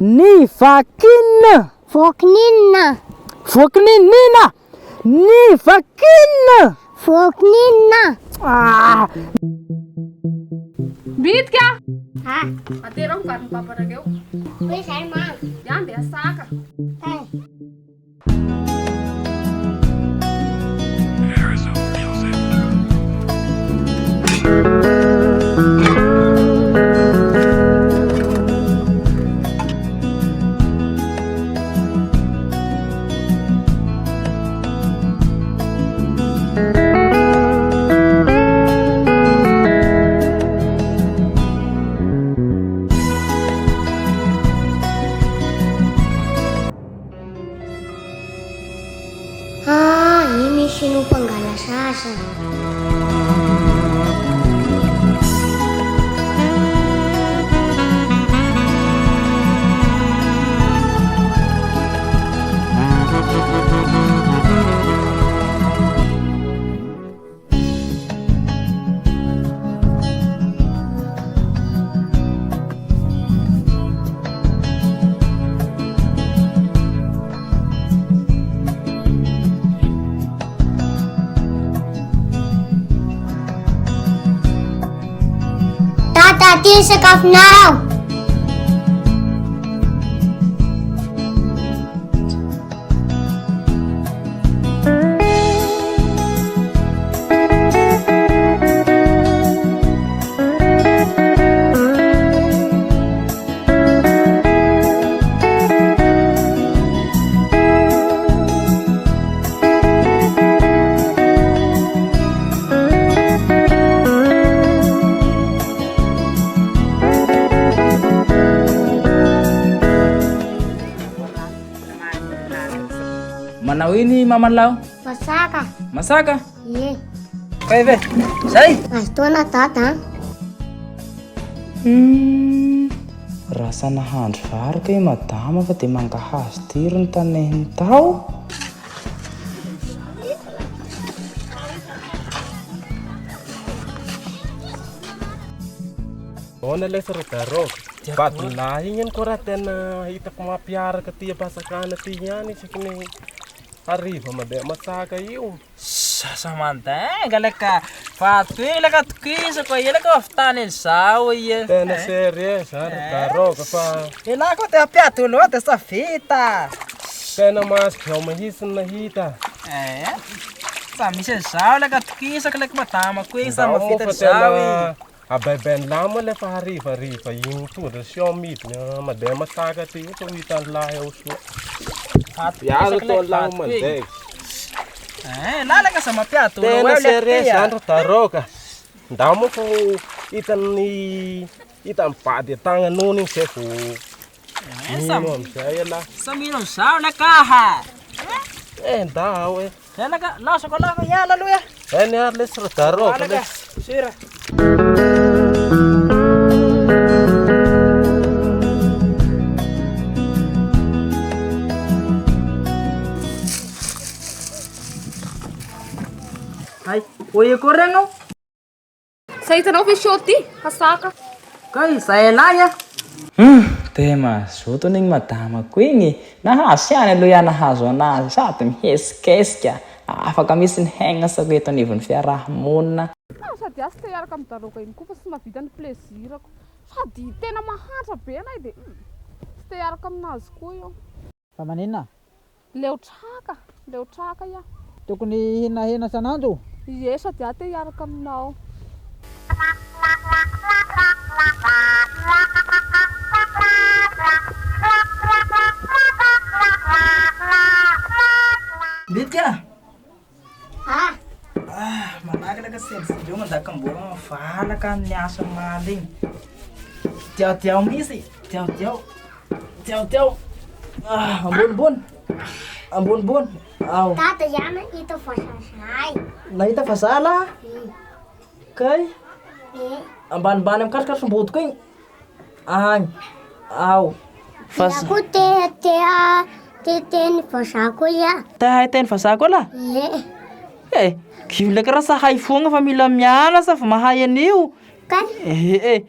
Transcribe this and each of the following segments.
Ny vakina. Vokinina. Vokininina. Ny vakina. Vokinina. Bitka! Ha? Aterong parang paparagyo. Uy, sa'yo, ma. Yan, biasa ka. Hey. Ini sino panggalasasa. Tata, tia sakafo now. Manao ini mamanlaw? Masaka. Masaka? Ye. Kaya be, say? Asto na tata. Rasa nahandro vary kay madama fa dia mangahazo tiro ny tanehiny tao. Ona le sarotaro. Badulahy igny ko raha tena hitako mampiaraka ty abasakana ty ihany isaky ny hariva mandeha masaka io. Sasa mantenga leka fatoy leka tokisako leka aftany zao iye. Tena serieux sarotaro fa Ila ko te apiato loate sa vita. tena masika ao mahisiny nahita. Sa misy zao leka tokisako leka matama ko sa Ndao mavita fa zao. tena abaibany lama le fa hariva igny tonga sio midina mandeha masaka ty fa hitany lahy ao soa. Piaro to lahy mandeha. La leka sa mapiato lo Tena leka serieux tia. zany rotaro ka. Ndao mo ko hitany bady atagnan'ony igny zay vo ino amizay ala. Sa mino zao leka ha. Ndao e. Leka lasako lako yala luya. Ni ary lesy rotaro ka Leka lesy. sira. Ay, oye correndo. Sa hitanao fa shoti, hasaka. Kay saya laya. Dia mazoto n'igny madamako igny. Nahazo ihany aloha ihany nahazo anazy sady mihesikesika. Afaka misy ny hainasako eto anivon'ny fiarahamonina. Sady asy te hiaraka amin'ny daroka iny koa fa tsy mahavita ny plezirako. Sady tena mahantra be anay dia tsy te hiaraka aminazy koa io. Fa maninona? Leo traka ia. Tokony hinahina sanandro. Ie, sady aho te hiaraka aminao. Bitka. Ha? Malaga leka sendro mandakambora mavalaka amin'ny asa maly igny. Tiao misy. Tiao. Ambonimbony. Ao. Tata, yana ito fasasay. Nahita fa zala. Kay Eh. ambanimbany amin'ny karokarosam-bodiko igny. Agny. Ao. Ako te ni fasako ya. Te hay teny vazaha koa la? Ye. Givy leka raha sahay fogna fa mila mianasa fa mahay an'io. Kay. Eh.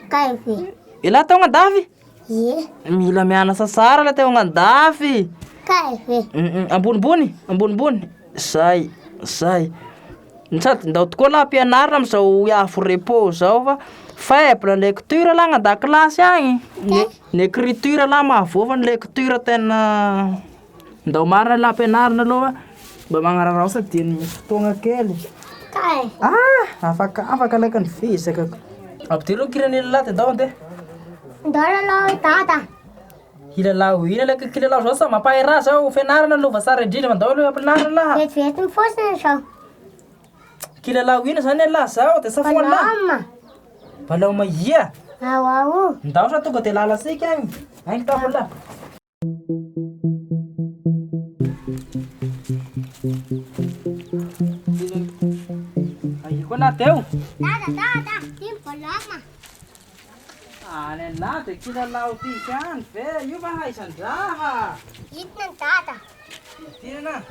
Kay fi. Ila taonga davy? Ye. Mila mianatra tsara la teo agnandafy. Kay ve. Ambonimbony. Zay. Sady ndao tokoa la ampianarina am'izao iafo repos zao fa faible lecture la agnan-dakilasy agny. Ny écriture la mahavoa ny lecture tena ndao marina la ampianarina aloha mba magnararao sady ny fotoagna kely. Kay. Afaka laika ny fisakako. Ampitelo kiranila la te ndao andeha. Ndara lo tata. Kilalao ina laika kilalao zao sa mampahiraha zao fianarana aloha tsara indrindra fa ndao aloha ampianarina laha. Vetivety mifosina zao. Kilalao ina zany laha zao de safoana laha. Palama. Balao mahia. Ao. Ndao sa tonga de lalasika agny. Agny tapo laha. Ay ko na teo. Tata. Tim palama. Lehilahy de kilalao ty zany ve io fa haisan-draha. Hitna ny tata. Tinana.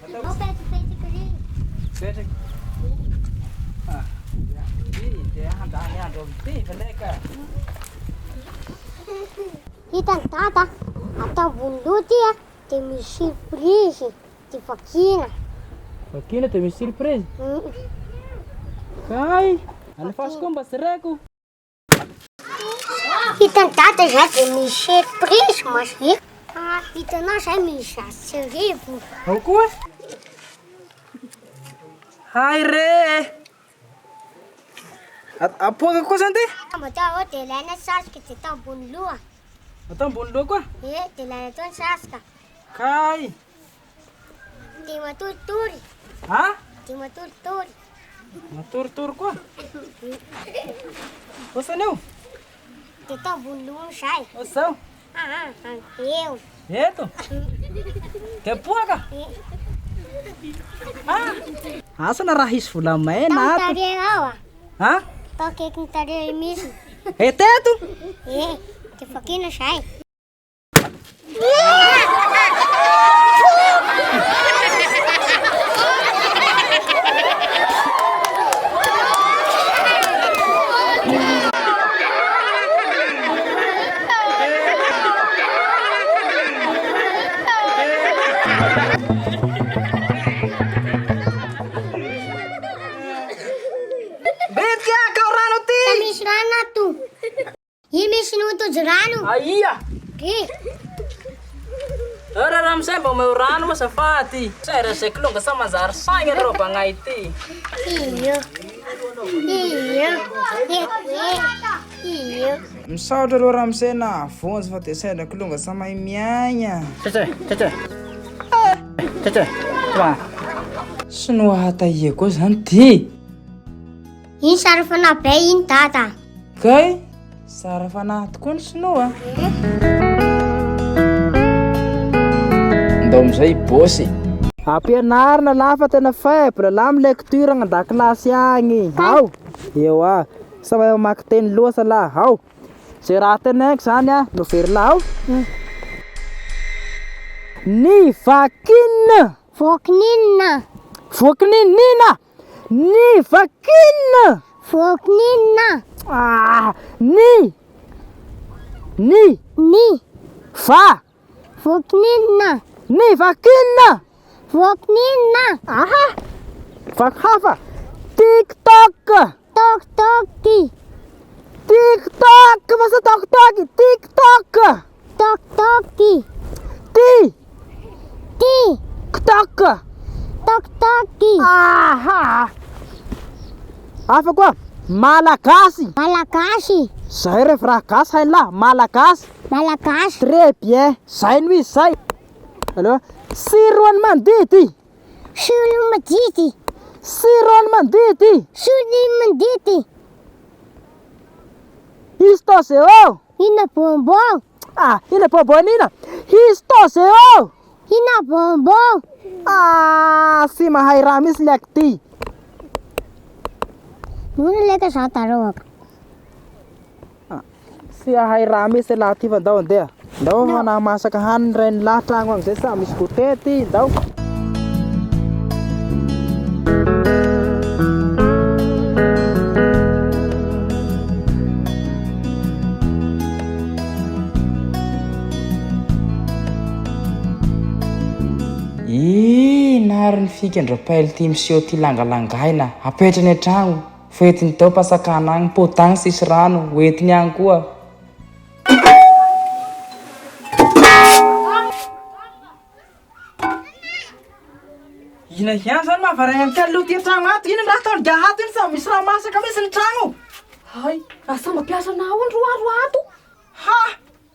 Petsy kiri. Petraky. De handany andro amty fa leka. Hitany tata. Atambony loty de misy surprise. Ty vakina. Vakina de misy surprise. Kay, alefasy koa mba sireko. Hitany tata zay de misy surprise masik. Hitanao zay misy asirivo. Ao koa. Hay re. Apoaka koa zany ty? Mata de ilaina satroka de atao ambony loha. Atao ambony loha koa? De ilaina atao ny satroka. Kay. De matoritory. Ha? De matoritory. Matoritory koa? Osa io? De atao ambony loha zay. Osao? Eu. Eto? Ke poaka? Asa na raha hisy volamena Tao ato? tarehy ao a. Ha? Tao kaiky ny tarehy misy. Eteto? De vakina zay. Betka kau rano ti? Misy rano ato. Io misy notody rano. Aia! Eh. Ora ramsay mba may rano mo sa fati. Sa resek long sa manzar sanger ro bangay ti. Iyo. Misaotra ro ramsay na vonjy fa de saina kolonga sa mahay miaigna. Tete. Wa. Sinoa hataia koa zany ty. Iny sary fanabe iny tata. Kay, sara fanahy tokoa ny Sinoa. Ndao amizay bôsy. Ampianarina la fa tena faible la amy lecture agnan-dakilasy agny. Ao. Eo sa mahay mamaky teny loasa la. Ao. Zay raha tenaiko zany no very la ao. Ny vakina. Vokinina. Vokininina. Ny vakina. Vokinina. Ny va. Vokinina. Ny vakina. Vokinina. Vakhafa. TikTok. Tok-toki. TikTok. Masa tok-toki. TikTok. Tok-toki. TikTok. Tok-toki. Hafa koa. Malagasy. Malagasy. Zay refa raha gasy hainy la. Malagasy. Malagasy. Très bien. Zay no izy zay. Aloha. Siroany mandity. Solo madity. Siroany mandity. Solo mandity. Isto zeo. Ina bonbon. Ina bonbon ina. Isto zeo. Ina bonbon. Si mahay raha misy lek ty. Muna leka sa tarok. Si ahay raha misy laha ty fa ndao andeha. Ndao na masaka haniny reny laha tragno amizay sa misy goûter ty ndao. maro ny fikandra-paily ty miseho ty langalangaina apetrany an-tragno foentiny tao pasakana agny potagny sisy rano hoentiny agny koa. Ina ihany zany mahavaragna ny kaloha ty tragno ato. Ina raha ataony gahato iny sa misy raha masaka misy ny tragno. Hay, asa mampiasanao androaro ato. Ha!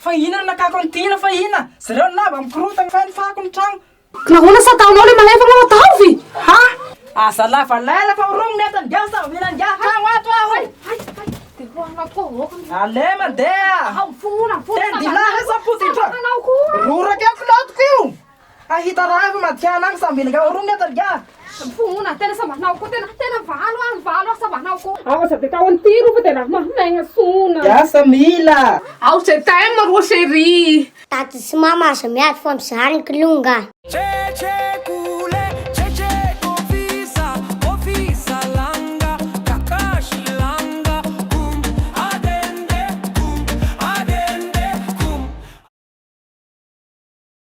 Fa ina no nakako an'ity ina fa ina. Zareo nava mikorotana fa ny fako ny tragno. Nahoana sa ataonao le malefa manao taovy? Ha! Asa lavalala fa orongony atany gasa milan tragno ato aho. Ale mandeha. Teny dilahy sa puty tragno. Roraka ako latoko io. Ahita raha fa madiana agny sa milan orongony atany gasa. Fona, tena sabanao ko, tena valo sabanao ko. Ao sa tao ang tiro pa tena mahmengna suna. Gasa mila. Ao sa tayo marwa seri. Tati si mama sa miat fom sa haring kalunga. Che che ku